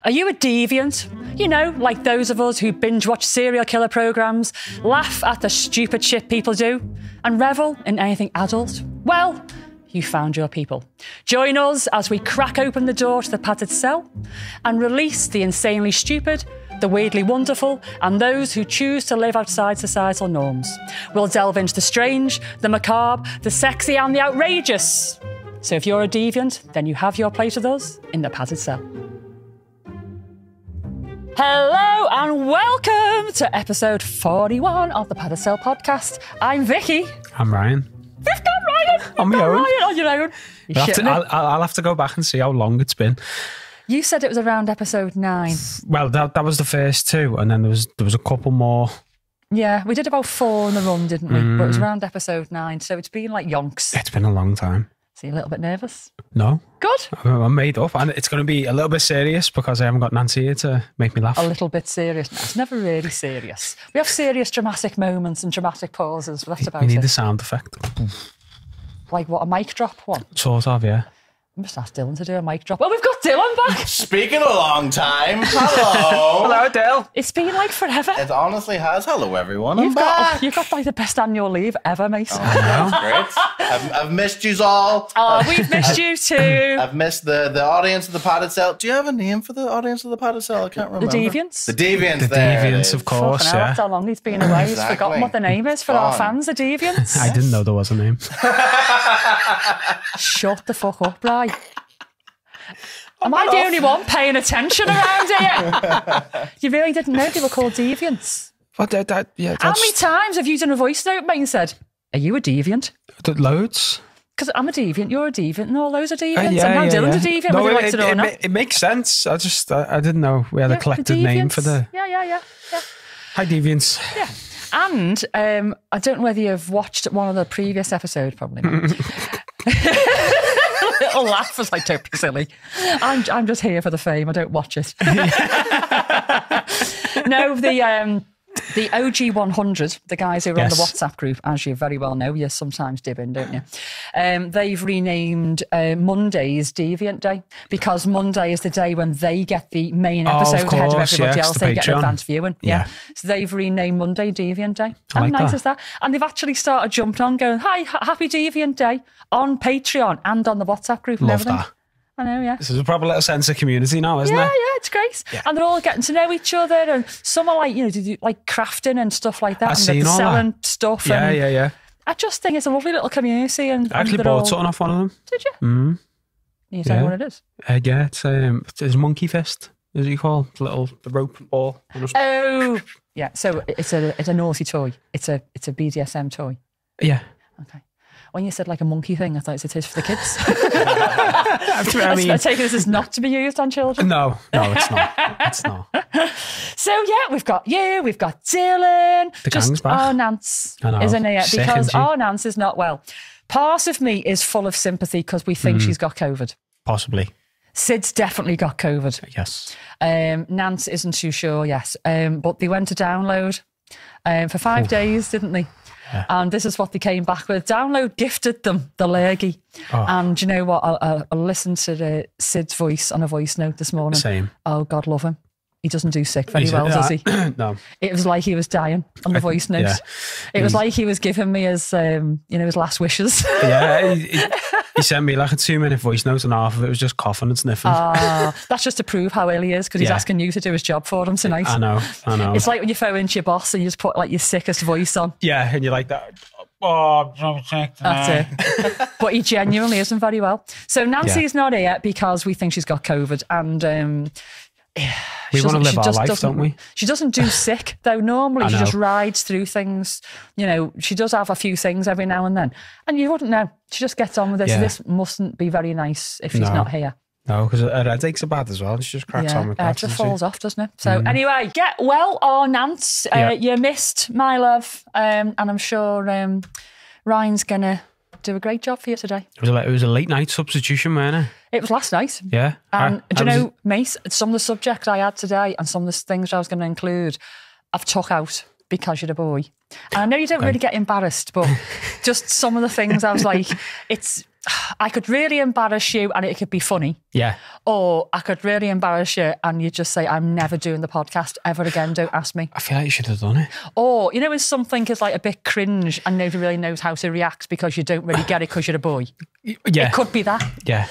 Are you a deviant? You know, like those of us who binge-watch serial killer programmes, laugh at the stupid shit people do, and revel in anything adult? Well, you found your people. Join us as we crack open the door to the padded cell and release the insanely stupid, the weirdly wonderful, and those who choose to live outside societal norms. We'll delve into the strange, the macabre, the sexy, and the outrageous. So if you're a deviant, then you have your place with us in the padded cell. Hello and welcome to episode 41 of the Padded Cell podcast. I'm Vicky. I'm Ryan. You've got Ryan. On my own. Ryan on your own. I'll have to go back and see how long it's been. You said it was around episode 9. Well, that was the first 2, and then there was a couple more. Yeah, we did about 4 in the run, didn't we? But it was around episode 9, so it's been like yonks. It's been a long time. So you're a little bit nervous? No. Good. I'm made up, and it's going to be a little bit serious because I haven't got Nancy here to make me laugh. A little bit serious. No, it's never really serious. We have serious dramatic moments and dramatic pauses, but that's about it. We need the sound effect. Like what, a mic drop one? Sort of, yeah. I must ask Dylan to do a mic drop. Well, we've got Dylan back. Speaking of a long time, hello. Hello, Dill. It's been like forever. It honestly has. Hello, everyone. You've got like the best annual leave ever, mate. That's great. I've missed you all. Oh, we've missed you too. I've missed the audience of the Padded Cell. Do you have a name for the audience of the Padded Cell? I can't remember. The Deviants. The Deviants. The Deviants, of course. Fucking hell, Yeah. that's how long he's been away. He's Exactly. forgotten what the name is for our fans, the Deviants. I didn't know there was a name. Shut the fuck up, Bri. Am I the only one paying attention around here? You really didn't know they were called Deviants? But yeah, How many times have you done a voice note, mate, and said, "Are you a deviant?" Loads. Because I'm a deviant, you're a deviant, and all those are deviants. And Yeah, now yeah, Dylan's yeah. a deviant, No, whether he likes it or not. it makes sense. I didn't know we had a collective name for the... Yeah. Hi, Deviants. Yeah. And I don't know whether you've watched one of the previous episodes, probably not. Little laugh was like totally silly. I'm just here for the fame. I don't watch it. No, the OG 100, the guys who are on the WhatsApp group, as you very well know, you sometimes dib in, don't you? They've renamed Monday's Deviant Day because Monday is the day when they get the main episode ahead of everybody else. They get an advanced viewing. Yeah. So they've renamed Monday Deviant Day. How nice is that? And they've actually started jumping on going, "Hi, happy Deviant Day" on Patreon and on the WhatsApp group and everything. That. I know, yeah. This is a proper little sense of community now, isn't it? Yeah, it's great. Yeah. And they're all getting to know each other, and some are like, they do like crafting and stuff like that. They're selling stuff. Yeah. I just think it's a lovely little community. And I actually bought something off one of them. Did you? You tell me what it is? Yeah, it's Monkey Fist, as you call the rope ball. Oh, yeah. So it's a naughty toy. It's a BDSM toy. Yeah. Okay. When you said like a monkey thing, I thought it is for the kids. I take this as not to be used on children. No, it's not. It's not. So yeah, we've got you, we've got Dylan. The gang's back. Our Nance, I know. isn't it? Sick, Because isn't she? our Nance is not well. Part of me is full of sympathy because we think she's got COVID. Possibly. Sid's definitely got COVID. Yes. Nance isn't too sure, yes. But they went to download for 5 days, didn't they? Yeah. And this is what they came back with. Download gifted them the lurgy. Oh. And you know what? I listened to Sid's voice on a voice note this morning. Same. Oh, God love him. He doesn't do sick very well, does he? No. It was like he was dying on the voice note. Yeah. It was like he was giving me his, his last wishes. Yeah, he sent me like a 2-minute voice note and half of it was just coughing and sniffing. That's just to prove how ill he is because he's asking you to do his job for him tonight. I know. It's like when you phone into your boss and you just put like your sickest voice on. Yeah, and you're like that. Oh, I'm sick. That's it. But he genuinely isn't very well. So Nancy's not here because we think she's got COVID and... we want to live our life, don't we? She doesn't do sick, though. Normally, she just rides through things. She does have a few things every now and then. And you wouldn't know. She just gets on with this. Yeah. This mustn't be very nice if she's not here. No, because her headaches are bad as well. She just cracks on with that. It just falls off, doesn't it? So anyway, get well, or Nance. You missed my love. And I'm sure Ryan's going to do a great job for you today. It was a late night substitution, wasn't it? It was last night. Yeah. And do you know, mate, some of the subjects I had today and some of the things I was going to include, I've took out because you're a boy. And I know you don't really get embarrassed, but just some of the things I was like, I could really embarrass you and it could be funny. Yeah. Or I could really embarrass you and you just say, I'm never doing the podcast ever again. Don't ask me. I feel like you should have done it. Or, you know, when something is like a bit cringe and nobody really knows how to react because you don't really get it because you're a boy. Yeah. It could be that. Yeah.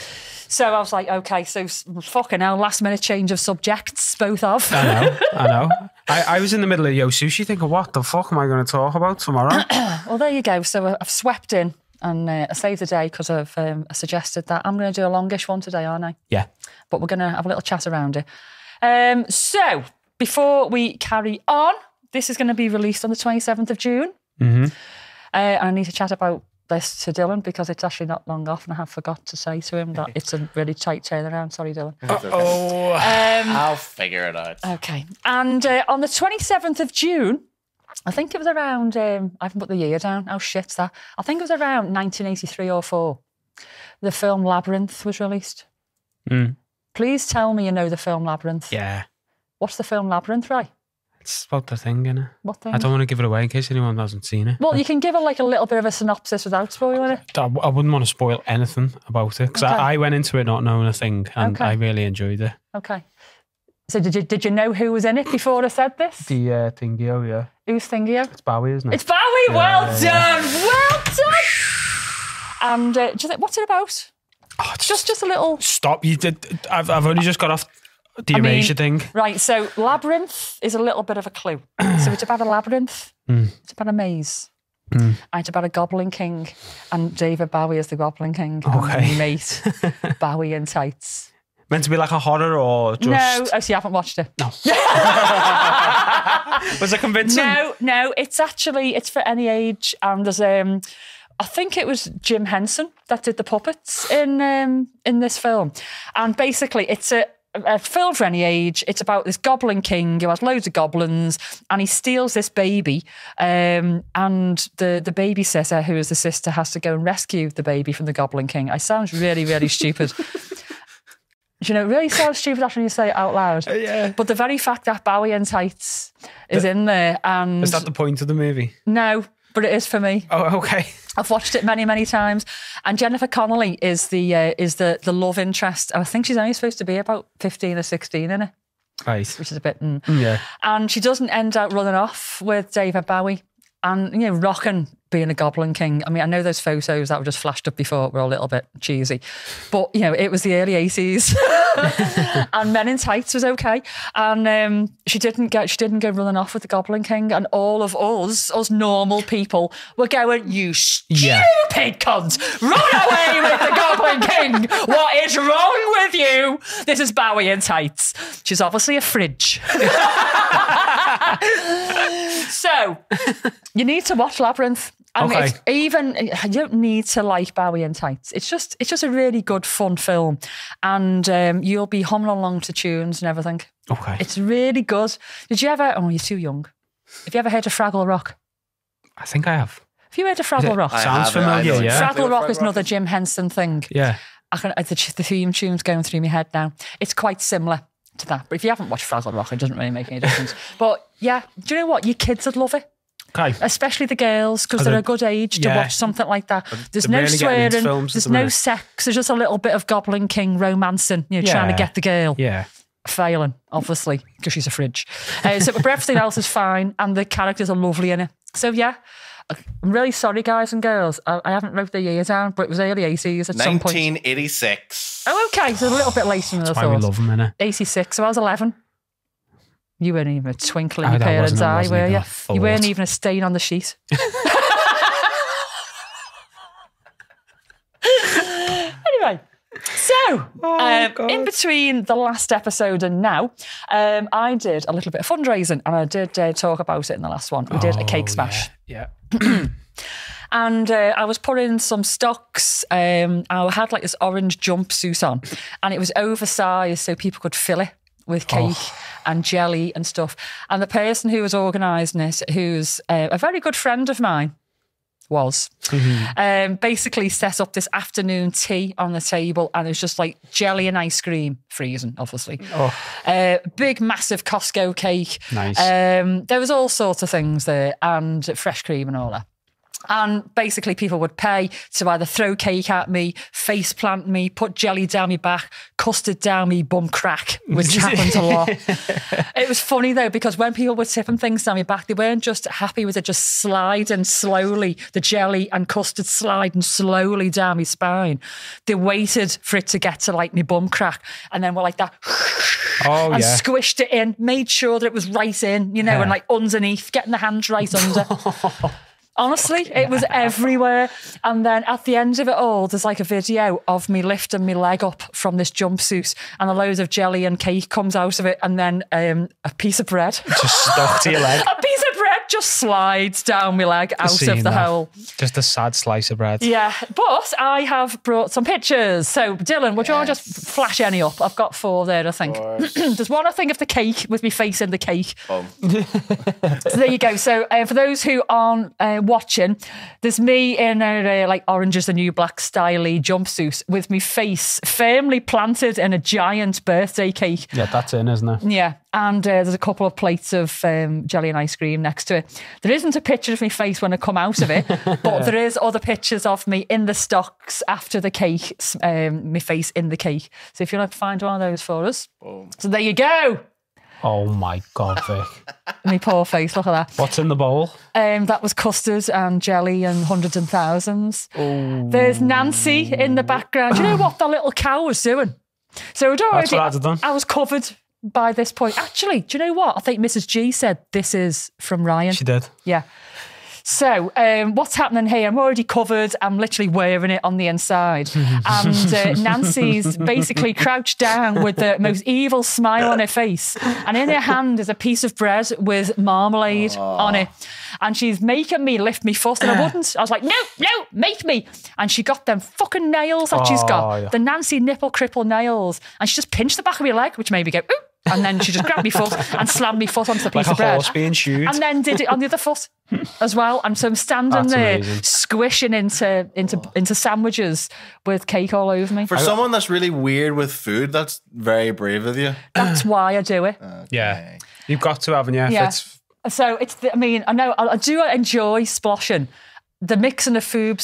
So I was like, okay, so fucking hell, last minute change of subjects, both of. I know. I was in the middle of Yo Sushi thinking, what the fuck am I going to talk about tomorrow? Well, there you go. So I've swept in and I saved the day because I've suggested that I'm going to do a longish one today, aren't I? Yeah. But we're going to have a little chat around it. So before we carry on, this is going to be released on the 27th of June. Mm-hmm. And I need to chat about this to Dylan because it's actually not long off and I have forgot to say to him that it's a really tight turnaround. Sorry, Dylan. Uh-oh. I'll figure it out. Okay. And on the 27th of June, I think it was around, I haven't put the year down. Oh, shit's that. I think it was around 1983 or 4. The film Labyrinth was released. Mm. Please tell me you know the film Labyrinth. Yeah. What's the film Labyrinth, right? It's about the thing, innit? What thing? I don't want to give it away in case anyone hasn't seen it. Well, you can give it like a little bit of a synopsis without spoiling it. I wouldn't want to spoil anything about it because Okay. I went into it not knowing a thing and Okay. I really enjoyed it. Okay. So did you know who was in it before I said this? The Thingio, yeah. Who's Thingio? It's Bowie, isn't it? It's Bowie. Well done. Well done. And do you think, what's it about? Oh, it's Just a little. Stop. You did. I've only just got off the erasure thing. Right, so Labyrinth is a little bit of a clue. So it's about a labyrinth. It's about a maze. And it's about a Goblin King. And David Bowie is the Goblin King. Okay. And mate, Bowie in tights. Meant to be like a horror or just... No, oh, so you haven't watched it? No. Was it convincing? No, it's for any age. And there's, I think it was Jim Henson that did the puppets in this film. And basically it's a film for any age. It's about this Goblin King who has loads of goblins and he steals this baby and the babysitter, who is the sister, has to go and rescue the baby from the Goblin King. It sounds really, really stupid. You know, it really sounds stupid after you say it out loud. Yeah. But the very fact that Bowie in tights is in there and... Is that the point of the movie? No, but it is for me. Oh, okay. I've watched it many, many times. And Jennifer Connelly is the love interest. And I think she's only supposed to be about 15 or 16 in it. Right. Which is a bit... Yeah. And she doesn't end up running off with David Bowie. And, you know, rocking being a Goblin King. I mean, I know those photos that were just flashed up before were a little bit cheesy. But, you know, it was the early 80s. And Men in Tights was okay. And she didn't go running off with the Goblin King. And all of us normal people, were going, you stupid cunt, run away with the Goblin King. What is wrong with you? This is Bowie in tights. She's obviously a fridge. So, you need to watch Labyrinth. And Okay. it's even, you don't need to like Bowie in tights. It's just a really good, fun film. And you'll be humming along to tunes and everything. Okay. It's really good. Did you ever, oh, you're too young. Have you ever heard of Fraggle Rock? I think I have. Have you heard of Fraggle Rock? Sounds familiar, yeah. Fraggle Rock is another Jim Henson thing. Yeah. The theme tune's going through my head now. It's quite similar to that. But if you haven't watched Fraggle Rock, it doesn't really make any difference. But yeah, do you know what? Your kids would love it. Okay. Especially the girls, because they're a good age to watch something like that. There's no really getting into swearing, films at there's the no minute. sex, there's just a little bit of Goblin King romancing, you know, trying to get the girl. Yeah. Failing, obviously, because she's a fridge. So, but everything else is fine, and the characters are lovely in it. So, yeah, I'm really sorry, guys and girls. I haven't wrote the year down, but it was early 80s at some point. 1986. Oh, okay, so a little bit later than I That's why thought. we love them, innit? 86, so I was 11. You weren't even a twinkle in Oh, your that parents' wasn't- eye, wasn't were even you? a thought. You weren't even a stain on the sheet. Anyway, so in between the last episode and now, I did a little bit of fundraising, and I did talk about it in the last one. We did a cake smash. Yeah. And I was putting some stocks. I had like this orange jumpsuit on, and it was oversized so people could fill it with cake and jelly and stuff. And the person who was organising it, who's a very good friend of mine, basically set up this afternoon tea on the table, and it was just like jelly and ice cream, freezing, obviously. Big, massive Costco cake. Nice. There was all sorts of things there, and fresh cream and all that. And basically people would pay to either throw cake at me, face plant me, put jelly down my back, custard down me bum crack, which happened a lot. It was funny though, because when people were tipping things down my back, they weren't just happy with it just sliding slowly, the jelly and custard sliding slowly down my spine. They waited for it to get to like my bum crack and then were like that and squished it in, made sure that it was right in, you know, and like underneath, getting the hands right under. Honestly, it was everywhere. And then at the end of it all, there's like a video of me lifting my leg up from this jumpsuit and a load of jelly and cake comes out of it and then a piece of bread. Just stuck to your leg. A piece of bread just slides down my leg out of the hole. Just a sad slice of bread. Yeah, but I have brought some pictures. So, Dylan, would you want to just flash any up? I've got 4 there, I think. There's one, I think, of the cake with me face in the cake. So there you go. So for those who aren't watching, there's me in a like orange is the new black styly jumpsuit with me face firmly planted in a giant birthday cake. Yeah, that's in, isn't it? Yeah. And there's a couple of plates of jelly and ice cream next to it. There isn't a picture of my face when I come out of it, but there is other pictures of me in the stocks after the cake, my face in the cake. So if you like to find one of those for us. So there you go. Oh my God, Vic. My poor face, look at that. What's in the bowl? That was custard and jelly and hundreds and thousands. Ooh. There's Nancy in the background. Do you know what that little cow was doing? So That's what I'd have done. I was covered by this point. Actually, do you know what? I think Mrs. G said this is from Ryan. She did. Yeah. So what's happening here? I'm already covered. I'm literally wearing it on the inside. And Nancy's basically crouched down with the most evil smile on her face. And in her hand is a piece of bread with marmalade on it. And she's making me lift my foot and I wouldn't. I was like, no, make me. And she got them fucking nails that she's got. The Nancy nipple cripple nails. And she just pinched the back of my leg, which made me go, ooh. And then she just grabbed my foot and slammed my foot onto the piece of bread. Like a horse being shooed. And then did it on the other foot as well. And so I'm standing there squishing into sandwiches with cake all over me. For someone that's really weird with food, that's very brave of you. That's why I do it. Okay. Yeah. You've got to, haven't you? Yeah. So I know I do enjoy sploshing. The mixing of food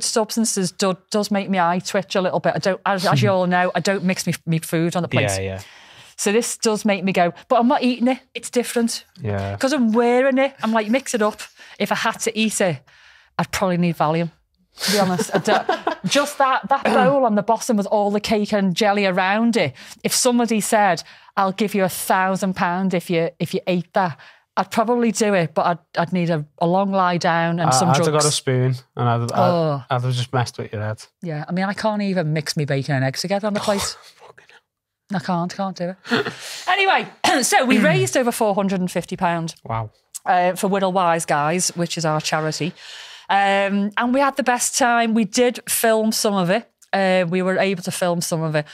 substances does make my eye twitch a little bit. I don't, as you all know, I don't mix me food on the plate. Yeah. So this does make me go, but I'm not eating it. It's different. Yeah. Because I'm wearing it. I'm like, mix it up. If I had to eat it, I'd probably need Valium, to be honest. Just that bowl on the bottom with all the cake and jelly around it. If somebody said, I'll give you £1,000 if you ate that, I'd probably do it, but I'd need a long lie down and some drugs. I'd have got a spoon and I'd have just messed with your head. Yeah, I mean, I can't even mix me bacon and eggs together on the plate. I can't do it. Anyway, so we raised over £450. Wow. For Whittle Wise Guys, which is our charity. And we had the best time. We did film some of it. We were able to film some of it.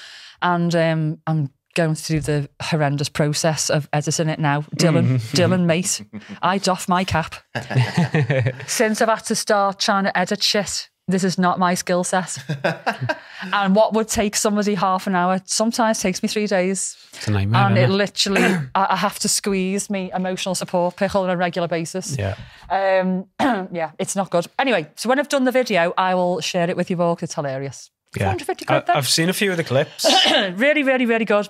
And I'm going through the horrendous process of editing it now. Dylan, mate, I doff my cap. Since I've had to start trying to edit shit, this is not my skill set. And what would take somebody half an hour sometimes takes me 3 days. It's a nightmare. And it literally, I have to squeeze me emotional support pickle on a regular basis. Yeah. Yeah, it's not good. Anyway, so when I've done the video, I will share it with you all because it's hilarious. Yeah. I've seen a few of the clips. Really, really, really good.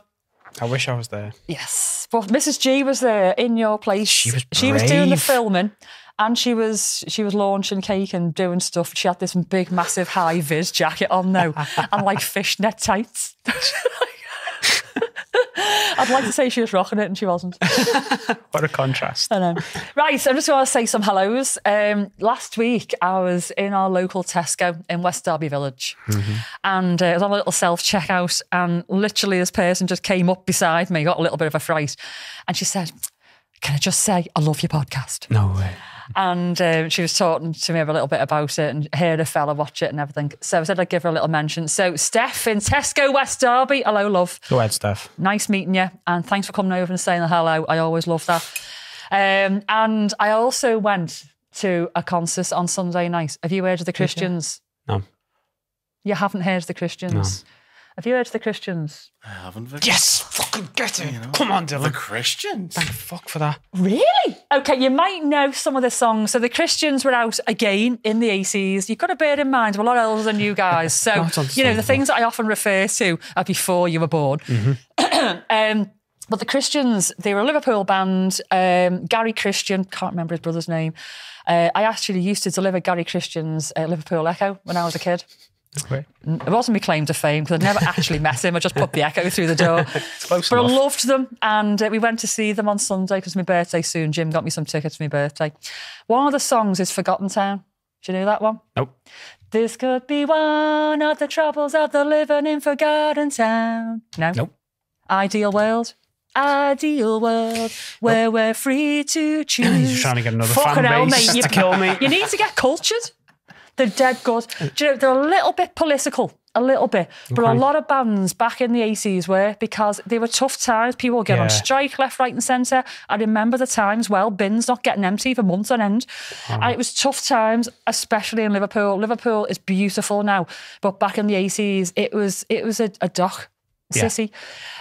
I wish I was there. Yes. But Mrs. G was there in your place. She was brave. She was doing the filming. And she was launching cake and doing stuff. She had this big, massive high-vis jacket on now and like fishnet tights. I'd like to say she was rocking it and she wasn't. What a contrast. I know. Right, I just want to say some hellos. Last week, I was in our local Tesco in West Derby Village and it was on a little self-checkout and literally this person just came up beside me, got a little bit of a fright and she said, can I just say, I love your podcast. No way. And she was talking to me a little bit about it and heard a fella watch it and everything. So I said I'd give her a little mention. So Steph in Tesco, West Derby. Hello, love. Go ahead, Steph. Nice meeting you. And thanks for coming over and saying hello. I always love that. And I also went to a concert on Sunday night. Have you heard of the Christians? No. You haven't heard of the Christians? Have you heard of the Christians? I haven't. Vic. Yes, fucking get it. Come on, Dylan. The Christians. Thank fuck for that. Really? Okay, you might know some of the songs. So the Christians were out again in the 80s. You've got to bear in mind, we're a lot older than you guys. So, the things that I often refer to are before you were born. But the Christians, they were a Liverpool band. Gary Christian, can't remember his brother's name. I actually used to deliver Gary Christian's Liverpool Echo when I was a kid. Okay. It wasn't my claim to fame because I'd never actually met him. I just put the Echo through the door. Close but enough. I loved them, and we went to see them on Sunday because my birthday soon. Jim got me some tickets for my birthday. One of the songs is Forgotten Town. Do you know that one? Nope. This could be one of the troubles of the living in Forgotten Town. No? Nope. Ideal World. Ideal world where we're free to choose. He's trying to get another fan base to kill me. You need to get cultured. They're dead good. Do you know, they're a little bit political, a little bit. But a lot of bands back in the 80s were, because they were tough times. People were getting on strike left, right and centre. I remember the times, bins not getting empty for months on end. And it was tough times, especially in Liverpool. Liverpool is beautiful now. But back in the 80s, it was a dock city.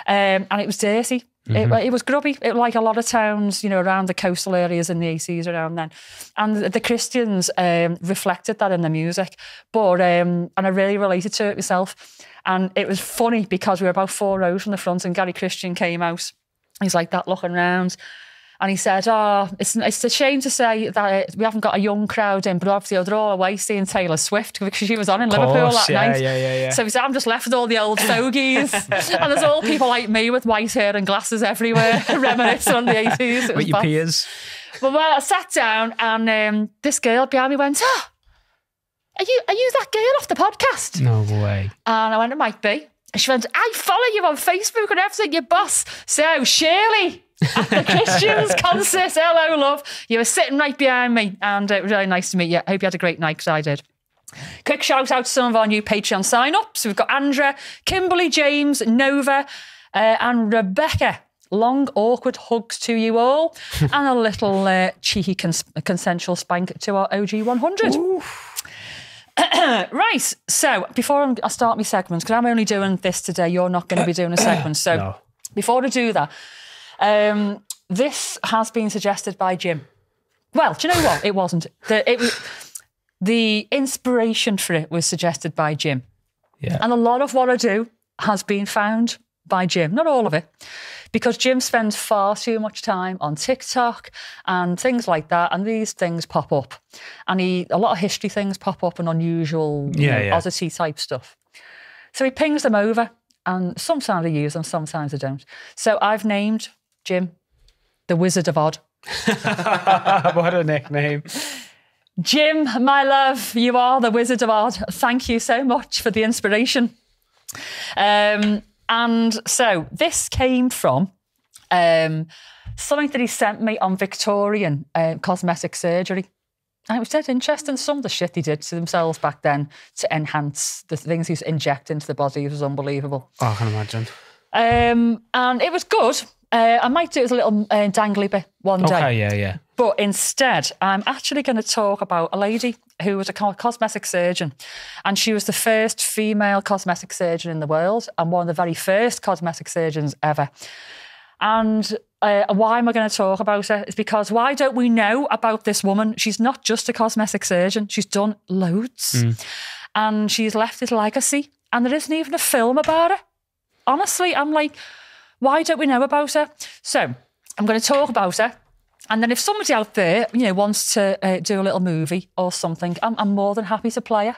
And it was dirty. It was grubby, like a lot of towns, around the coastal areas in the 80s around then. And the Christians reflected that in the music. But and I really related to it myself. And it was funny because we were about 4 rows from the front and Gary Christian came out. He's like that looking round. And he said, it's a shame to say that we haven't got a young crowd in, but obviously they're all away seeing Taylor Swift because she was on in Liverpool that night. Yeah. So he said, I'm just left with all the old fogies. And there's all people like me with white hair and glasses everywhere, reminiscing on the 80s. With your peers. But when I sat down and this girl behind me went, are you that girl off the podcast? No way. And I went, it might be. And she went, I follow you on Facebook and everything, your boss. So, Shirley, at the Christians concert, hello, love. You were sitting right behind me, and it was really nice to meet you. I hope you had a great night, because I did. Quick shout out to some of our new Patreon sign-ups. We've got Andrea, Kimberly, James, Nova, and Rebecca. Long, awkward hugs to you all, and a little cheeky consensual spank to our OG 100. Right, so before I start my segments, because I'm only doing this today, you're not going to be doing a segment. So before I do that, this has been suggested by Jim. Well, do you know what? It wasn't. The inspiration for it was suggested by Jim. Yeah. And a lot of what I do has been found by Jim. Not all of it. Because Jim spends far too much time on TikTok and things like that, and these things pop up. And a lot of history things pop up and unusual oddity type stuff. So he pings them over, and sometimes I use them, sometimes I don't. So I've named Jim the Wizard of Odd. What a nickname. Jim, my love, you are the Wizard of Odd. Thank you so much for the inspiration. And so this came from something that he sent me on Victorian cosmetic surgery. And it was dead interesting. Some of the shit he did to themselves back then to enhance the things he's injecting into the body was unbelievable. Oh, I can imagine. And it was good. I might do it as a little dangly bit one day. Okay, yeah. But instead, I'm actually going to talk about a lady who was a cosmetic surgeon. And she was the first female cosmetic surgeon in the world and one of the very first cosmetic surgeons ever. And why am I going to talk about her? It's because why don't we know about this woman? She's not just a cosmetic surgeon. She's done loads. And she's left his legacy. And there isn't even a film about her. Honestly, I'm like, why don't we know about her? So I'm going to talk about her. And then if somebody out there, wants to do a little movie or something, I'm more than happy to play her.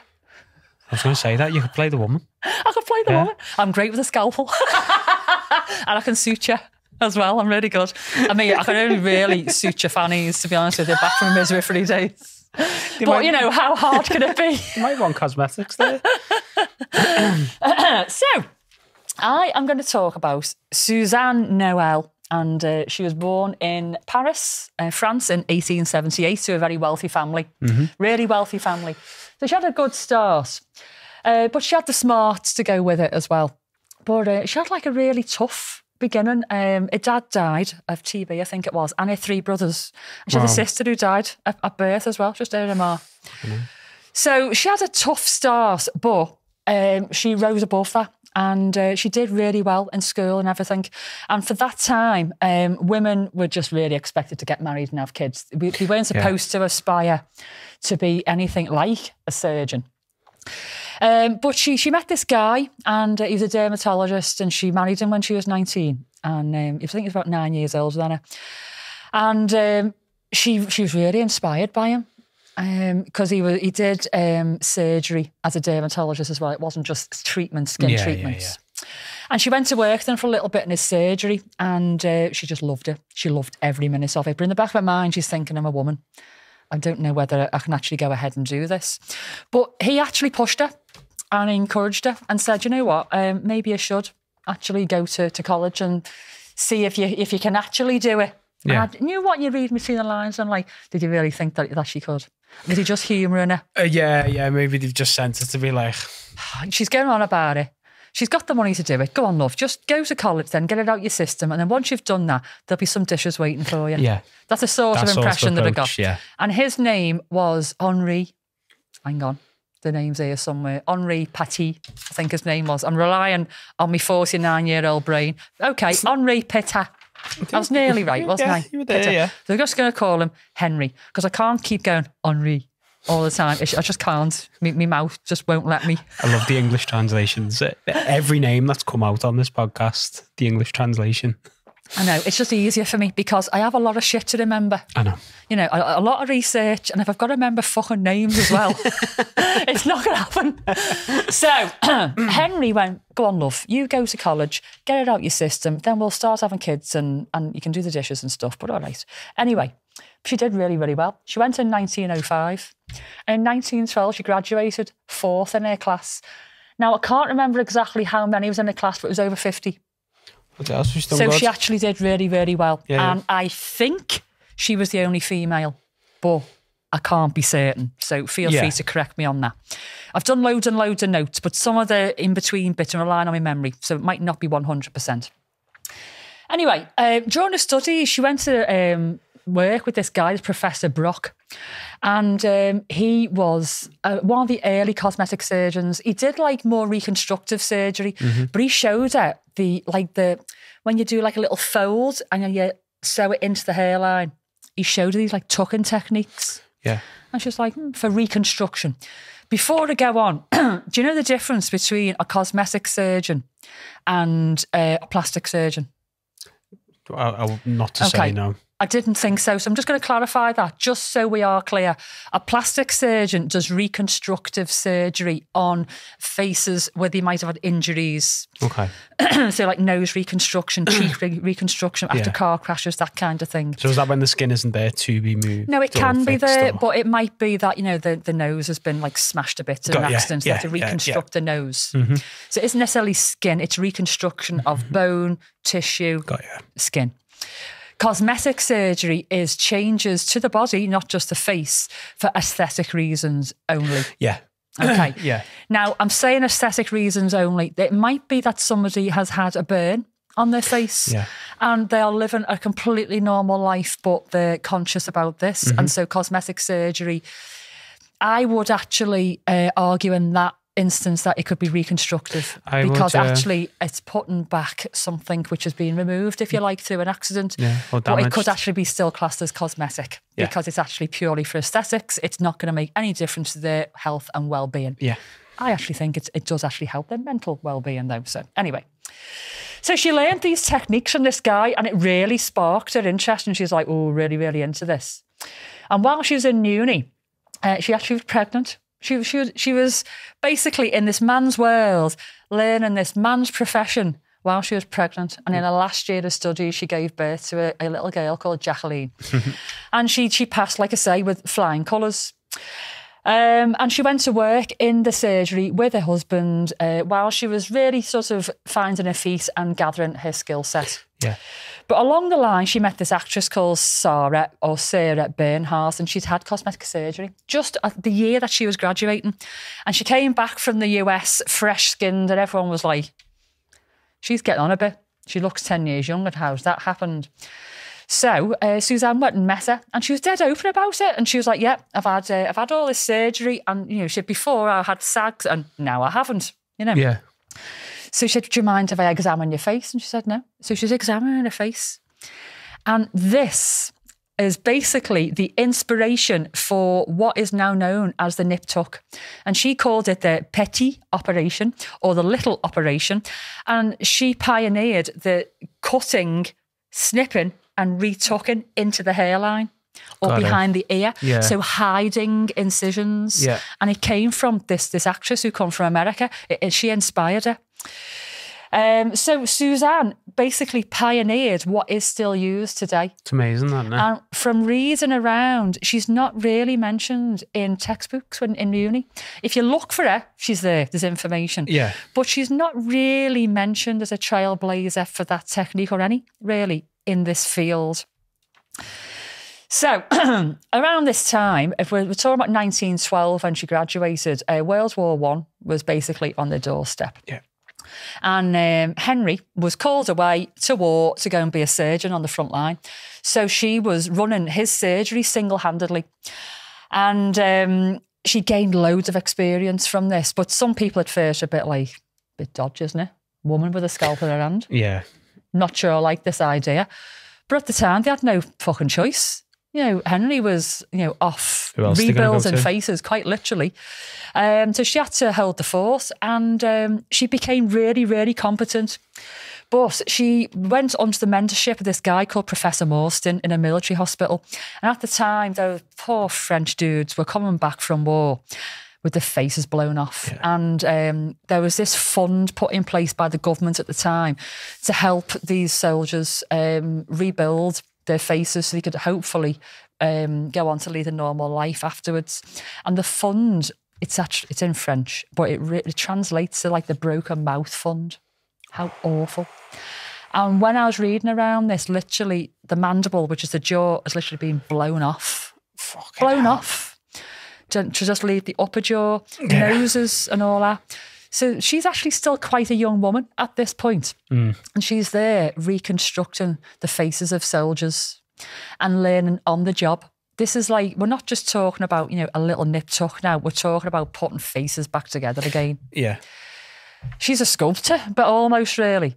I was going to say that. You could play the woman. I could play the woman. I'm great with a scalpel. And I can suture as well. I'm really good. I mean, I can only really suture fannies, to be honest with you, back from midwifery days. But, how hard can it be? You might want cosmetics there. So, I am going to talk about Suzanne Noel. And she was born in Paris, France in 1878 to a very wealthy family, really wealthy family. So she had a good start, but she had the smarts to go with it as well. But she had like a really tough beginning. Her dad died of TB, I think it was, and her 3 brothers. She had a sister who died at birth as well, just her and Ma. So she had a tough start, but she rose above that. And she did really well in school and everything. And for that time, women were just really expected to get married and have kids. We weren't supposed to aspire to be anything like a surgeon. But she met this guy, and he was a dermatologist, and she married him when she was 19. And I think he was about 9 years older than her. And she was really inspired by him. Because he did surgery as a dermatologist as well. It wasn't just skin treatments. And she went to work then for a little bit in his surgery, and she just loved it. She loved every minute of it. But in the back of her mind, she's thinking, I'm a woman. I don't know whether I can actually go ahead and do this. But he actually pushed her and encouraged her and said, you know what, maybe you should actually go to college and see if you can actually do it. Yeah. And you know what, you read between the lines, and like, did you really think that she could? Was he just humouring her? Yeah, maybe they've just sent her to be like... She's going on about it. She's got the money to do it. Go on, love. Just go to college then, get it out your system, and then once you've done that, there'll be some dishes waiting for you. Yeah. That's the sort of impression that I got. Yeah. And his name was Henri. Hang on. The name's here somewhere. Henri Paty, I think his name was. I'm relying on my 49-year-old brain. Okay, Henri Pita. I was nearly right, wasn't I? You were there, yeah. So we're just going to call him Henry, because I can't keep going Henri all the time. I just can't. My mouth just won't let me. I love the English translations. Every name that's come out on this podcast, the English translation. I know, it's just easier for me because I have a lot of shit to remember. I know. You know, a lot of research, and if I've got to remember fucking names as well, it's not going to happen. So Henry went, go on, love, you go to college, get it out your system, then we'll start having kids and you can do the dishes and stuff, but all right. Anyway, she did really, really well. She went in 1905, and in 1912 she graduated 4th in her class. Now, I can't remember exactly how many was in the class, but it was over 50. So she actually did really, really well. Yeah. And I think she was the only female, but I can't be certain. So feel free to correct me on that. I've done loads and loads of notes, but some of the in-between bits are relying on my memory, so it might not be 100%. Anyway, during her studies, she went to work with this guy, Professor Brock, and he was one of the early cosmetic surgeons. He did like more reconstructive surgery, but he showed her when you do like a little fold and then you sew it into the hairline. He showed her these like tucking techniques. Yeah. And she was like, for reconstruction. Before I go on, do you know the difference between a cosmetic surgeon and a plastic surgeon? Not to say no. I didn't think so. So I'm just going to clarify that, just so we are clear. A plastic surgeon does reconstructive surgery on faces where they might have had injuries. Okay. So like nose reconstruction, cheek reconstruction after car crashes, that kind of thing. So is that when the skin isn't there to be moved? No, it can be there, but it might be that, you know, the nose has been like smashed a bit in an accident. So they have to reconstruct the nose. Mm-hmm. So it isn't necessarily skin, it's reconstruction of bone, tissue, skin. Cosmetic surgery is changes to the body, not just the face, for aesthetic reasons only. Yeah. Okay. Yeah. Now, I'm saying aesthetic reasons only. It might be that somebody has had a burn on their face and they are living a completely normal life, but they're conscious about this. Mm-hmm. And so cosmetic surgery, I would actually argue in that instance that it could be reconstructive because actually it's putting back something which has been removed, if you like, through an accident. Yeah, or but it could actually be still classed as cosmetic because it's actually purely for aesthetics. It's not going to make any difference to their health and well-being. Yeah. I actually think it does actually help their mental well-being though. So anyway, so she learned these techniques from this guy and it really sparked her interest and she was like, oh, really, really into this. And while she was in uni, she actually was pregnant. She was basically in this man's world, learning this man's profession while she was pregnant. And in her last year of studies, she gave birth to a little girl called Jacqueline. And she passed, like I say, with flying colours. And she went to work in the surgery with her husband while she was really sort of finding her feet and gathering her skill set. Yeah. But along the line, she met this actress called Sarah Bernhardt, and she'd had cosmetic surgery just the year that she was graduating. And she came back from the US fresh-skinned, and everyone was like, she's getting on a bit. She looks 10 years younger. How's that happened? So Suzanne went and met her, and she was dead open about it. And she was like, "Yeah, I've had all this surgery, and you know, before I had sags, and now I haven't." You know. Yeah. So she said, do you mind if I examine your face? And she said, no. So she's examining her face. And this is basically the inspiration for what is now known as the nip tuck. And she called it the petit operation or the little operation. And she pioneered the cutting, snipping and retucking into the hairline or behind the ear. Yeah. So hiding incisions. Yeah. And it came from this actress who come from America. She inspired her. So Suzanne basically pioneered what is still used today. It's amazing, isn't it? And from reading around, she's not really mentioned in textbooks in uni. If you look for her, she's there. There's information. Yeah. But she's not really mentioned as a trailblazer for that technique or any, really, in this field. So around this time, if we're talking about 1912 when she graduated, World War I was basically on the doorstep. Yeah. And Henry was called away to war to go and be a surgeon on the front line. So she was running his surgery single-handedly. And she gained loads of experience from this. But some people at first are a bit dodgy, isn't it? Woman with a scalpel in her hand. Yeah. Not sure I like this idea. But at the time, they had no fucking choice. Henry was, off rebuilding faces, quite literally. So she had to hold the fort and she became really, really competent. But she went onto the mentorship of this guy called Professor Morstan in a military hospital. And at the time, those poor French dudes were coming back from war with their faces blown off. Yeah. And there was this fund put in place by the government at the time to help these soldiers rebuild their faces so they could hopefully go on to lead a normal life afterwards. And the fund, it's in French, but it translates to like the Broken Mouth Fund. How awful. And when I was reading around this, literally the mandible, which is the jaw, has literally been blown off. Off. To just leave the upper jaw, noses and all that. So she's actually still quite a young woman at this point. And she's there reconstructing the faces of soldiers and learning on the job. This is like, we're not just talking about, a little nip tuck now. We're talking about putting faces back together again. Yeah. She's a sculptor, but almost really.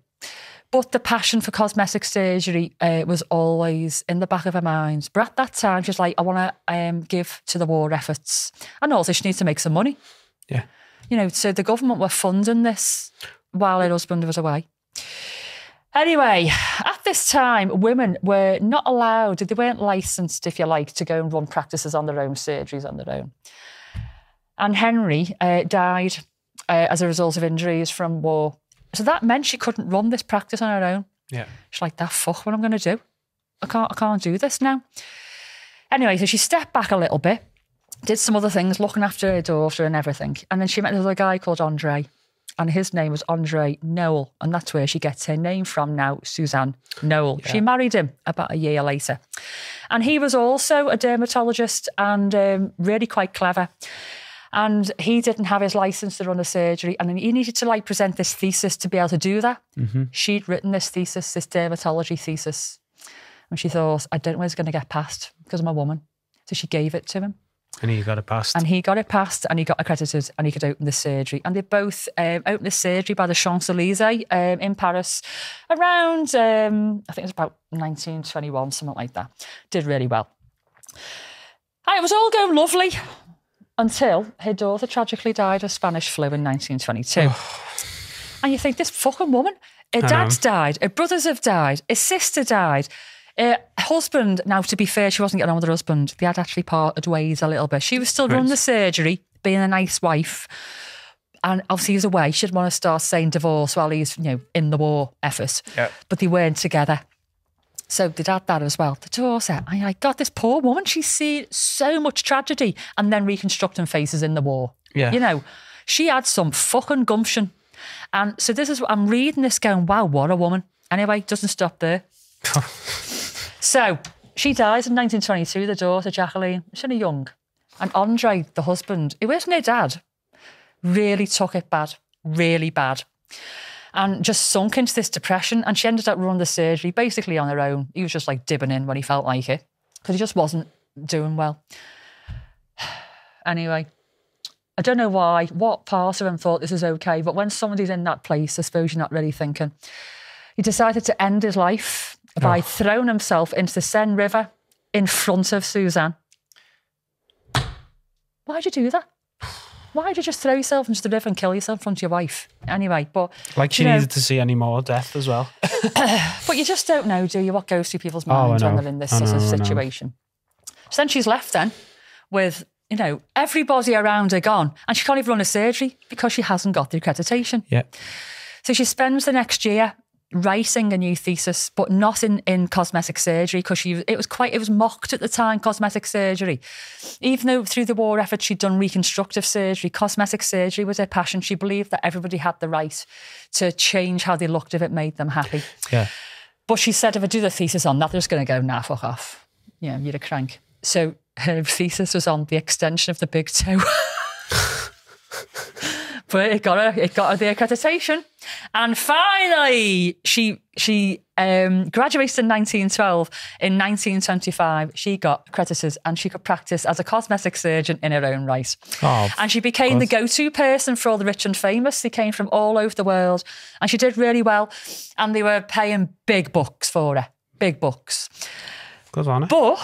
But the passion for cosmetic surgery was always in the back of her mind. But at that time, she's like, I want to give to the war efforts. And also she needs to make some money. Yeah. So the government were funding this while her husband was away. Anyway, at this time, women were not allowed, they weren't licensed, if you like, to go and run practices on their own, surgeries on their own. And Henry died as a result of injuries from war. So that meant she couldn't run this practice on her own. Yeah. She's like, fuck what I'm going to do. I can't do this now. Anyway, so she stepped back a little bit, did some other things, looking after her daughter and everything. And then she met another guy called Andre. And his name was Andre Noel. And that's where she gets her name from now, Suzanne Noel. Yeah. She married him about a year later. And he was also a dermatologist and really quite clever. And he didn't have his license to run a surgery. And he needed to present this thesis to be able to do that. Mm-hmm. She'd written this thesis, this dermatology thesis. And she thought, I don't know where it's going to get passed because I'm a woman. So she gave it to him. And he got it passed. And he got it passed and he got accredited and he could open the surgery. And they both opened the surgery by the Champs-Élysées in Paris around, I think it was about 1921, something like that. Did really well. And it was all going lovely until her daughter tragically died of Spanish flu in 1922. And you think, this fucking woman, her dad's died, her brothers have died, her sister died. Her husband, now to be fair, she wasn't getting on with her husband. They had actually parted ways a little bit. She was still running the surgery, being a nice wife. And obviously he was away. She didn't want to start saying divorce while he's, in the war effort. Yep. But they weren't together. So they'd had that as well. The daughter, and you're like, God, this poor woman, she's seen so much tragedy and then reconstructing faces in the war. Yeah. She had some fucking gumption. And so this is what I'm reading this going, wow, what a woman. Anyway, doesn't stop there. So she dies in 1922, the daughter, Jacqueline. She's only young. And Andre, the husband, who isn't her dad, really took it bad, really bad. And just sunk into this depression. And she ended up running the surgery basically on her own. He was just dibbing in when he felt like it because he just wasn't doing well. Anyway, I don't know why, what part of him thought this is okay, but when somebody's in that place, I suppose you're not really thinking. He decided to end his life by throwing himself into the Seine River in front of Suzanne. Why'd you do that? Why'd you just throw yourself into the river and kill yourself in front of your wife? Anyway, but... Like she needed to see any more death as well. But you just don't know, do you, what goes through people's minds when they're in this sort of situation. So then she's left then with, you know, everybody around her gone, and she can't even run a surgery because she hasn't got the accreditation. Yeah. So she spends the next year writing a new thesis, but not in cosmetic surgery, because it was mocked at the time, cosmetic surgery. Even though through the war effort she'd done reconstructive surgery, cosmetic surgery was her passion. She believed that everybody had the right to change how they looked if it made them happy. Yeah. But she said, if I do the thesis on that, they're just going to go, nah, fuck off. Yeah, you're a crank. So her thesis was on the extension of the big toe. But it got her the accreditation. And finally, she graduated in 1912. In 1925, she got accredited and she could practice as a cosmetic surgeon in her own right. Oh, and she became the go-to person for all the rich and famous. They came from all over the world. And she did really well. And they were paying big bucks for her. Big bucks. Good on her. But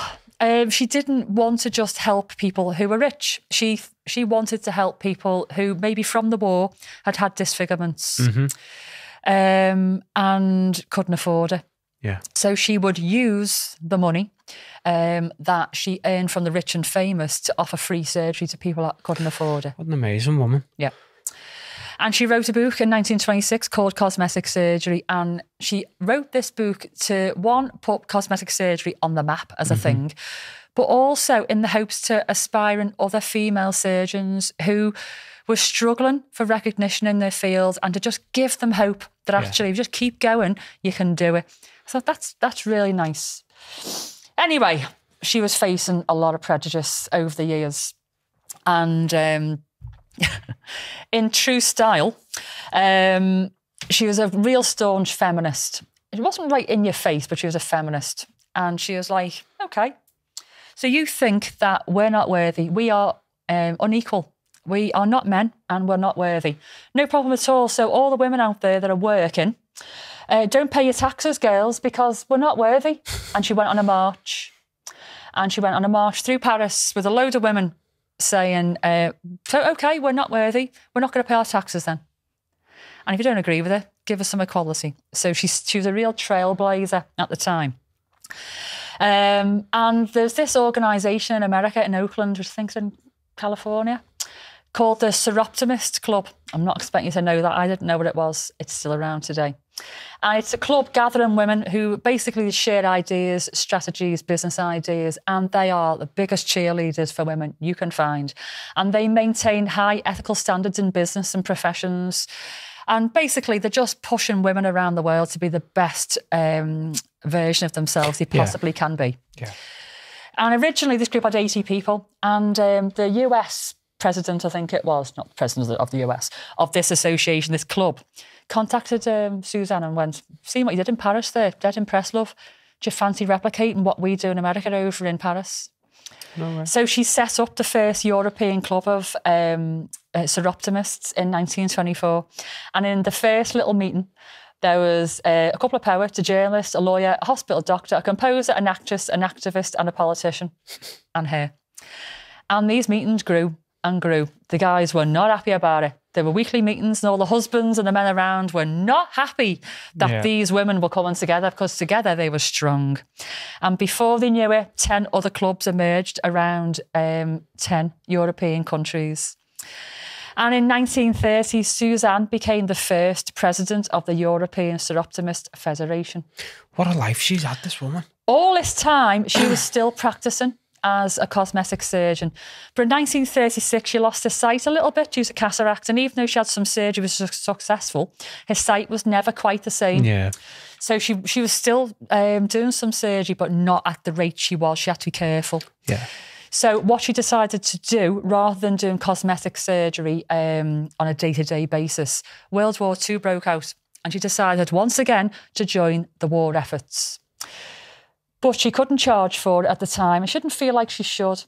she didn't want to just help people who were rich. She wanted to help people who maybe from the war had disfigurements and couldn't afford it. Yeah. So she would use the money that she earned from the rich and famous to offer free surgery to people that couldn't afford it. What an amazing woman. Yeah. And she wrote a book in 1926 called Cosmetic Surgery. And she wrote this book to, one, put cosmetic surgery on the map as a thing, but also in the hopes to aspiring other female surgeons who were struggling for recognition in their field, and to just give them hope that actually, if you just keep going, you can do it. So that's really nice. Anyway, she was facing a lot of prejudice over the years. And in true style, she was a real staunch feminist. It wasn't right in your face, but she was a feminist. And she was like, okay, so you think that we're not worthy. We are unequal. We are not men and we're not worthy. No problem at all. So all the women out there that are working, don't pay your taxes, girls, because we're not worthy. And she went on a march. And she went on a march through Paris with a load of women saying, so, okay, we're not worthy. We're not going to pay our taxes then. And if you don't agree with it, give us some equality. So she was a real trailblazer at the time. And there's this organisation in America, in Oakland, which I think's in California, called the Seroptimist Club. I'm not expecting you to know that. I didn't know what it was. It's still around today. And it's a club gathering women who basically share ideas, strategies, business ideas, and they are the biggest cheerleaders for women you can find. And they maintain high ethical standards in business and professions. And basically, they're just pushing women around the world to be the best version of themselves they possibly can be. Yeah. And originally, this group had 80 people, and the US president, I think it was, not the president of the US, of this association, this club, contacted Suzanne and went, seen what you did in Paris there, dead impressed, love. Do you fancy replicating what we do in America over in Paris? No way. So she set up the first European club of seroptimists in 1924. And in the first little meeting, there was a couple of poets, a journalist, a lawyer, a hospital doctor, a composer, an actress, an activist, and a politician, and her. And these meetings grew and grew. The guys were not happy about it. There were weekly meetings, and all the husbands and the men around were not happy that these women were coming together, because together they were strong. And before they knew it, 10 other clubs emerged around 10 European countries. And in 1930, Suzanne became the first president of the European Seroptimist Federation. What a life she's had, this woman. All this time, she was still practicing as a cosmetic surgeon. But in 1936, she lost her sight a little bit due to cataract. And even though she had some surgery which was successful, her sight was never quite the same. Yeah. So she was still doing some surgery, but not at the rate she was. She had to be careful. Yeah. So what she decided to do, rather than doing cosmetic surgery on a day-to-day basis, World War II broke out, and she decided once again to join the war efforts. But she couldn't charge for it at the time, and she didn't feel like she should.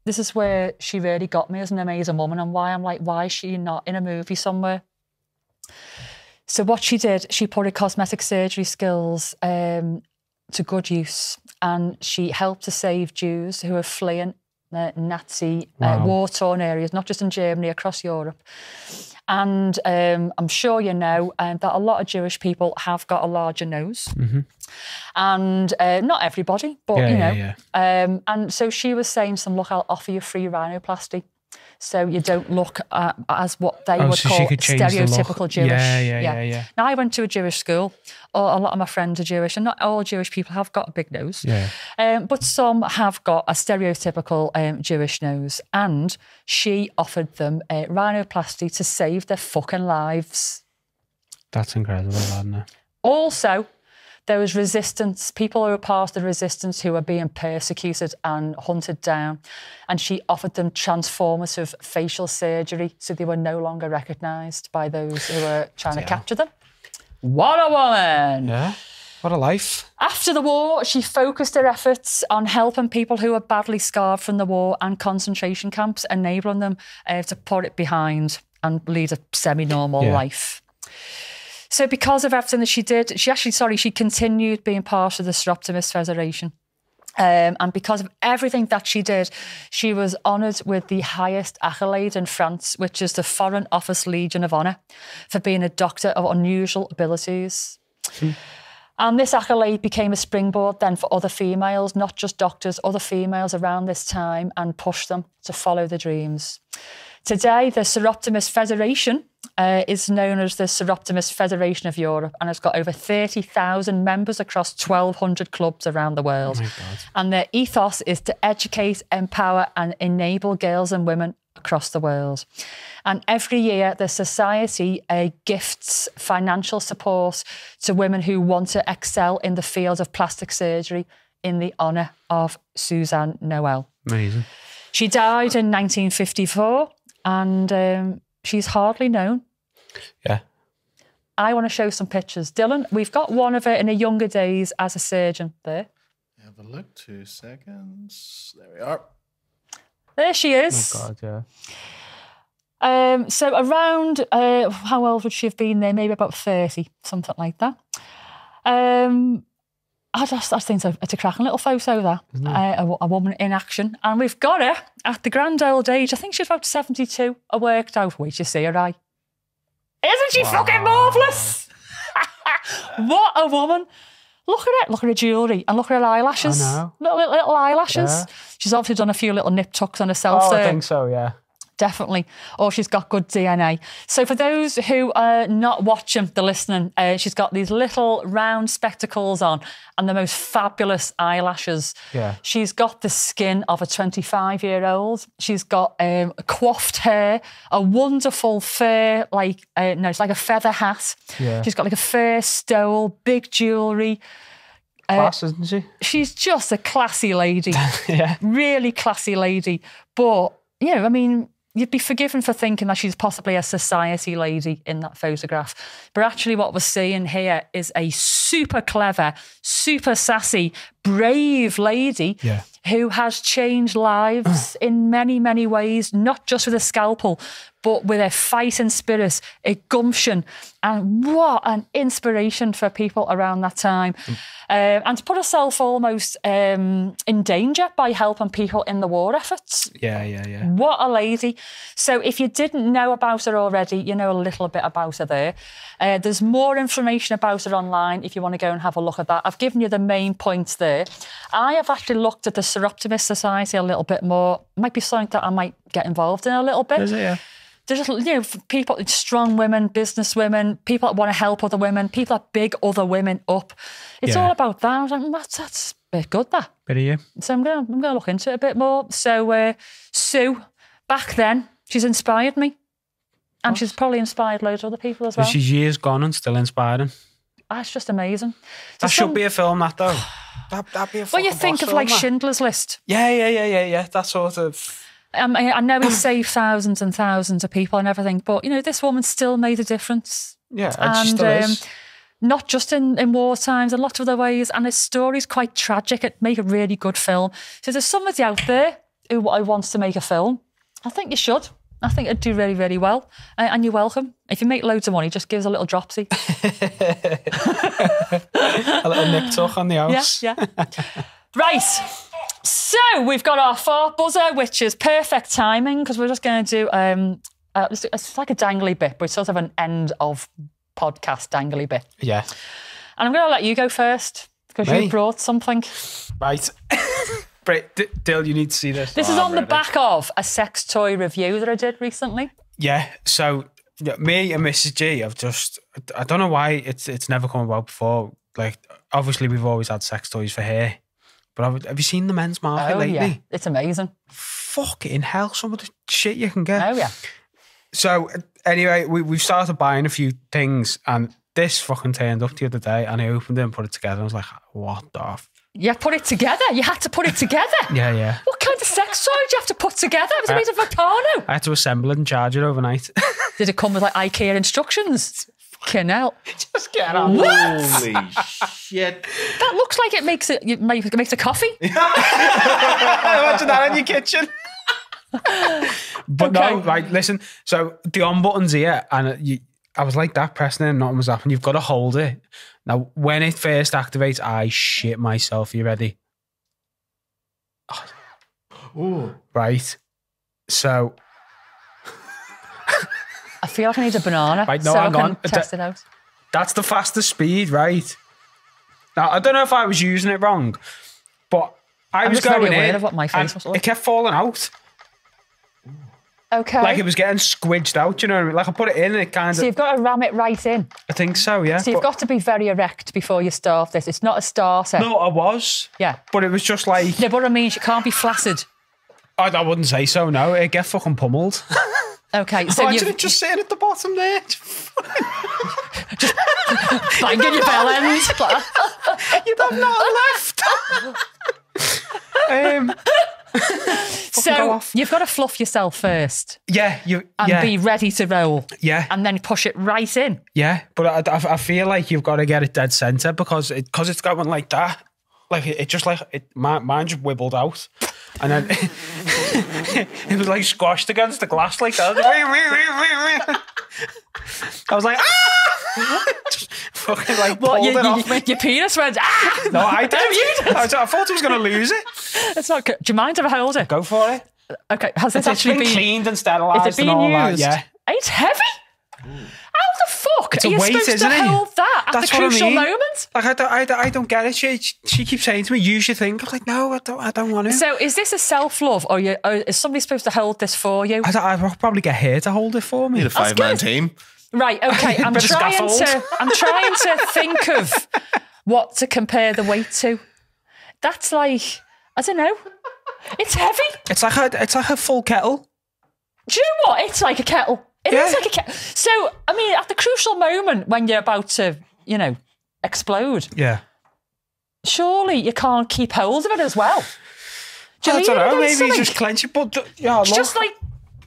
this is where she really got me as an amazing woman, and why I'm like, why is she not in a movie somewhere? So what she did, she put her cosmetic surgery skills to good use, and she helped to save Jews who were fleeing Nazi war-torn areas, not just in Germany, across Europe. And I'm sure you know that a lot of Jewish people have got a larger nose. And not everybody, but you know. And so she was saying to them, look, I'll offer you free rhinoplasty. So you don't look as what they would call stereotypical Jewish. Yeah. Now, I went to a Jewish school. A lot of my friends are Jewish, and not all Jewish people have got a big nose. But some have got a stereotypical Jewish nose. And she offered them rhinoplasty to save their fucking lives. That's incredible, isn't it? Also, there was resistance, people who were part of the resistance who were being persecuted and hunted down. And she offered them transformative facial surgery so they were no longer recognised by those who were trying to capture them. What a woman! Yeah, what a life. After the war, she focused her efforts on helping people who were badly scarred from the war and concentration camps, enabling them to put it behind and lead a semi-normal life. So because of everything that she did, she continued being part of the Seroptimist Federation. And because of everything that she did, she was honoured with the highest accolade in France, which is the Foreign Office Legion of Honour, for being a doctor of unusual abilities. And this accolade became a springboard then for other females, not just doctors, other females around this time, and pushed them to follow their dreams. Today, the Seroptimist Federation is known as the Seroptimist Federation of Europe, and has got over 30,000 members across 1,200 clubs around the world. Oh my God. And their ethos is to educate, empower and enable girls and women across the world. And every year, the Society gifts financial support to women who want to excel in the field of plastic surgery in the honour of Suzanne Noel. Amazing. She died in 1954. And she's hardly known. Yeah. I want to show some pictures. Dylan, we've got one of her in her younger days as a surgeon there. Have a look, 2 seconds. There we are. There she is. Oh, God, yeah. So around, how old would she have been there? Maybe about 30, something like that. I think it's a cracking little photo there. A woman in action. And we've got her at the grand old age. I think she's about 72. I worked out. Wait, you see her eye. Isn't she fucking marvellous? What a woman. Look at it. Look at her jewellery and look at her eyelashes. I know. Little eyelashes. Yeah. She's obviously done a few little nip tucks on herself. Oh, I think so, yeah. Definitely. Or she's got good DNA. So for those who are not watching, the listening, she's got these little round spectacles on and the most fabulous eyelashes. Yeah. She's got the skin of a 25-year-old. She's got coiffed hair, a wonderful fur, it's like a feather hat. Yeah. She's got like a fur stole, big jewellery. Class, isn't she? She's just a classy lady. Yeah. Really classy lady. But, you know, I mean, you'd be forgiven for thinking that she's possibly a society lady in that photograph. But actually what we're seeing here is a super clever, super sassy, brave lady who has changed lives in many, many ways, not just with a scalpel, but with a fighting spirit, a gumption. And what an inspiration for people around that time. And to put herself almost in danger by helping people in the war efforts. Yeah. What a lady. So if you didn't know about her already, you know a little bit about her there. There's more information about her online if you want to go and have a look at that. I've given you the main points there. I have actually looked at the Seroptimist Society a little bit more. Might be something that I might get involved in a little bit. Is it, yeah? There's just, you know, people, strong women, business women, people that want to help other women, people that big other women up. It's all about that. I was like, that's a bit good, that. Bit of you. So I'm gonna look into it a bit more. So Sue, back then, she's inspired me. And she's probably inspired loads of other people as well. She's years gone and still inspiring. That's just amazing. That should be a film, that, though. That'd be a Well, you think of like Schindler's List. Yeah. That sort of... I know he saved thousands and thousands of people and everything, but, you know, this woman still made a difference. Yeah, and she still is. Not just in war times, in lots of other ways. And his story's quite tragic. It make a really good film. So there's somebody out there who wants to make a film, I think you should. I think it'd do really, really well. And you're welcome. If you make loads of money, just give us a little dropsy. A little nip tuck on the house. Yeah. Right. So we've got our fart buzzer, which is perfect timing because we're just going to do, it's like a dangly bit, but it's sort of an end of podcast dangly bit. Yeah. And I'm going to let you go first because you brought something. Right. Dill, you need to see this. This is on the back of a sex toy review that I did recently. Yeah, so me and Mrs. G have just, I don't know why it's never come about before. Like, obviously we've always had sex toys for hair, but have you seen the men's market lately? Yeah, it's amazing. Fucking hell, some of the shit you can get. Oh, yeah. So, anyway, we've started buying a few things, and this fucking turned up the other day, and I opened it and put it together, and I was like, what the f... You put it together? You had to put it together? Yeah. What kind of sex toy did you have to put together? Was it made of a porno? I had to assemble it and charge it overnight. Did it come with like IKEA instructions? Fucking hell. Just get on. Holy shit. That looks like it makes a coffee. Imagine that in your kitchen. But no, right, listen. So the on button's here, and I was like that, pressing it and nothing was happening. You've got to hold it. Now, when it first activates, I shit myself. Are you ready? Ooh. Right. So... I feel like I need a banana. Right, no, so hang I can on. test it out. That's the fastest speed, right? Now, I don't know if I was using it wrong, but I was just very going aware in of what my face was like. it kept falling out. Okay. Like it was getting squidged out, you know what I mean? Like I put it in and it kind of... So you've got to ram it right in. I think so, yeah. So you've got to be very erect before you start this. It's not a starter. No, I was. Yeah. But it was just like... Yeah, but it means you can't be flaccid. I wouldn't say so, no. It'd get fucking pummeled. Okay, so Imagine it just sitting at the bottom there. just banging your bell end. You'd have nothing left. So you've got to fluff yourself first. Yeah, and be ready to roll. Yeah, and then push it right in. Yeah, but I feel like you've got to get it dead center because it's going like that. Like it just like mine just wibbled out, and then it was like squashed against the glass like that. I was like, ah! Just fucking like pulled it off me. Your penis went, ah! No, I did. No, you did. I thought I was going to lose it. It's not good. Do you mind if I hold it? Go for it. Okay, has this It's actually been cleaned and sterilised? Is it being and all used? That, yeah. It's heavy. How the fuck It's are a you weight, supposed isn't to it? hold that at That's the what I crucial mean. moment? Like I don't get it. She keeps saying to me, "Use your thing." I'm like, no, I don't want to. So is this a self-love, or is somebody supposed to hold this for you? I'll probably get her to hold it for me. Need a 5-man team. Right. Okay. I'm trying to think of what to compare the weight to. That's like, I don't know. It's heavy. It's like a full kettle. Do you know what? It's like a kettle. It is like a kettle. So, I mean, at the crucial moment when you're about to, explode. Yeah. Surely you can't keep hold of it as well. Do you I don't know. Maybe something? you just clench it, but yeah, just like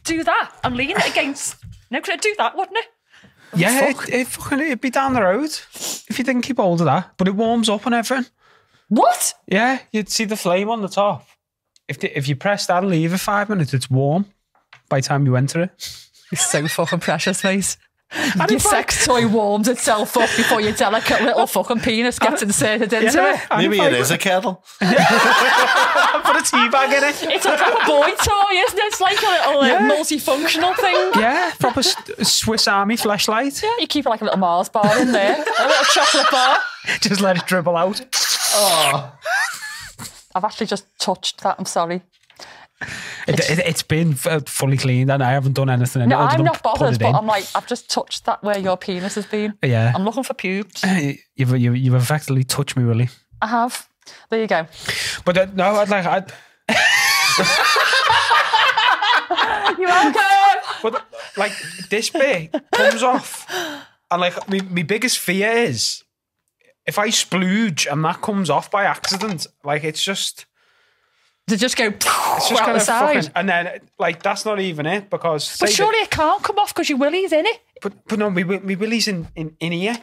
do that and lean it against. No, could it do that? Wouldn't it? Yeah, it'd be down the road if you didn't keep hold of that. But it warms up and everything. What? Yeah, you'd see the flame on the top. If you press that and leave it 5 minutes, it's warm by the time you enter it. You're so fucking precious, mate. Your sex toy warms itself up before your delicate little fucking penis gets inserted into it. Maybe it is a kettle. Put a tea bag in it. It's a proper boy toy, isn't it? It's like a little multifunctional thing. Yeah, proper Swiss Army fleshlight. Yeah, you keep like a little Mars bar in there, a little chocolate bar. Just let it dribble out. Oh. I've actually just touched that. I'm sorry. It's been fully cleaned and I haven't done anything in it. No, I'm not put bothered, it but in. I'm like, I've just touched that where your penis has been. Yeah. I'm looking for pubes. You've effectively touched me, Willie. I have. There you go. But no, You're welcome. But like this bit comes off, and like my biggest fear is if I splooge and that comes off by accident, like it's just. To just go It's just out the side. fucking, and then like that's not even it because. But surely it can't come off because your willy's in it. But no, my willy's in here.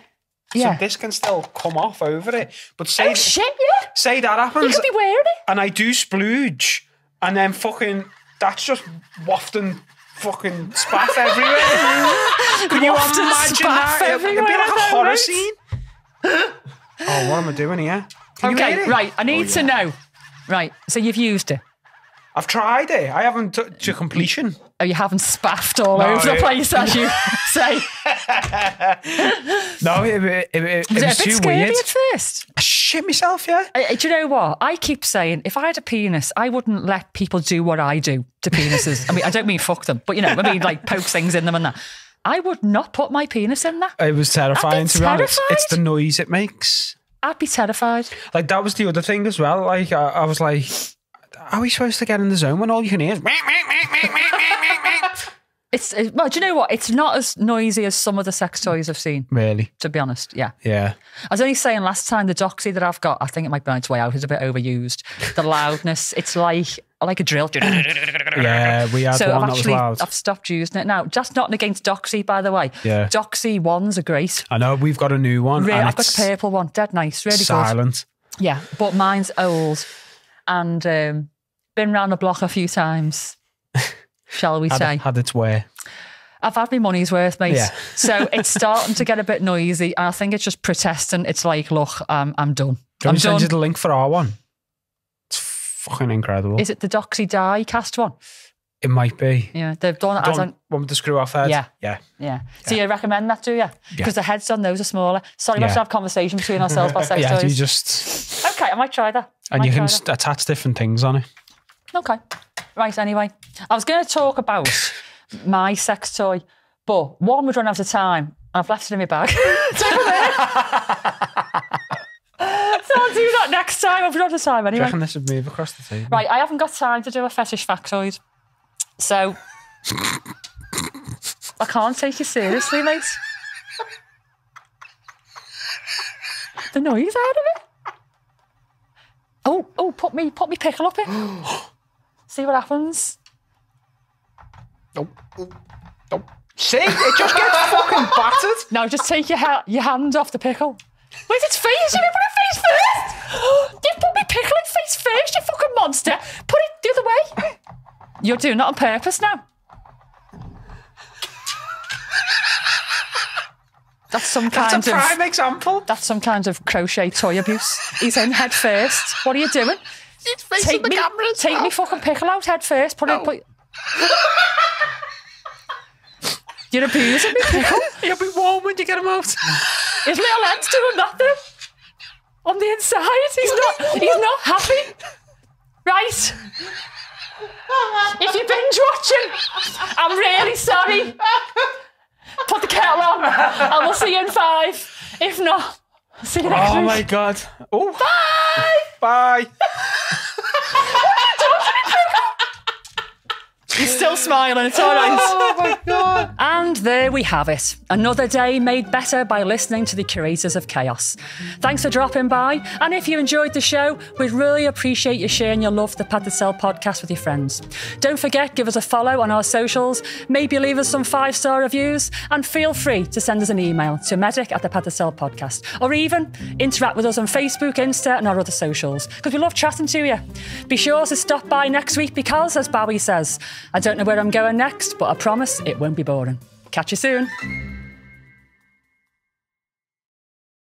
Yeah. So this can still come off over it. But say Oh shit! Yeah. say that happens. You could be wearing it. And I do splooge, and then fucking that's just wafting fucking spaff everywhere. Can you imagine that? It'd be like a horror scene. Oh, what am I doing here? Okay, right. I need to know. Right, so you've used it. I've tried it. I haven't to completion. Oh, you haven't spaffed all over the place, as you say. No, it was too weird. At first? I shit myself, yeah. Do you know what? I keep saying, if I had a penis, I wouldn't let people do what I do to penises. I mean, I don't mean fuck them, but, you know, I mean, like, poke things in them and that. I would not put my penis in that. It was terrifying, to be honest. It's the noise it makes. I'd be terrified. Like, that was the other thing as well. Like, I was like, are we supposed to get in the zone when all you can hear is... Well, do you know what? It's not as noisy as some of the sex toys I've seen. Really? To be honest, yeah. Yeah. I was only saying last time the Doxy that I've got, I think it might be on its way out, is a bit overused. The loudness, it's like a drill. Yeah, we had one that was loud. I've stopped using it now. Just not against Doxy, by the way. Yeah. Doxy ones are great. I know, we've got a new one. Really, and I've got the purple one. Dead nice. Really silent. Good. Yeah, but mine's old and been round the block a few times, shall we say. Had its way. I've had my money's worth, mate. Yeah. So it's starting to get a bit noisy. And I think it's just protesting. It's like, look, I'm done. Can we send you the link for our one? It's fucking incredible. Is it the Doxy Die cast one? It might be. Yeah, they've done it as one with the screw off head? Yeah. So you recommend that, do you? Because the heads on those are smaller. Sorry, we have to have a conversation between ourselves about sex toys. You just... Okay, I might try that. And you can attach different things on it. Okay. Right, anyway. I was going to talk about my sex toy, but one, would run out of time, and I've left it in my bag. So I'll do that next time. I've run out of time anyway. Do you reckon this would move across the table? Right, I haven't got time to do a fetish factoid. So I can't take you seriously, mate. The noise out of it. Oh, put me pickle up in. See what happens. Nope. See? It just gets fucking battered. Now just take your hand off the pickle. Where's its face? You put it face first. You put me pickle in face first, you fucking monster. Put it the other way. You're doing that on purpose now. That's some kind of... That's a prime example. That's some kind of crochet toy abuse. He's in head first. What are you doing? He's facing the camera. Take me fucking pickle out head first. Put it... You're abusing me, pickle. You'll be warm when you get him out. His little head's doing nothing. On the inside, he's not happy. Right. If you're binge watching, I'm really sorry. Put the kettle on and we'll see you in 5. If not, I'll see you next week. Oh my God. Oh. Bye. Bye. He's still smiling, it's all right. Oh my God. And there we have it. Another day made better by listening to the curators of chaos. Thanks for dropping by. And if you enjoyed the show, we'd really appreciate you sharing your love for the Pad to Sell podcast with your friends. Don't forget, give us a follow on our socials, maybe leave us some 5-star reviews, and feel free to send us an email to medic@the-pad-to-sell-podcast, or even interact with us on Facebook, Insta, and our other socials, because we love chatting to you. Be sure to stop by next week because, as Bowie says, I don't know where I'm going next, but I promise it won't be boring. Catch you soon.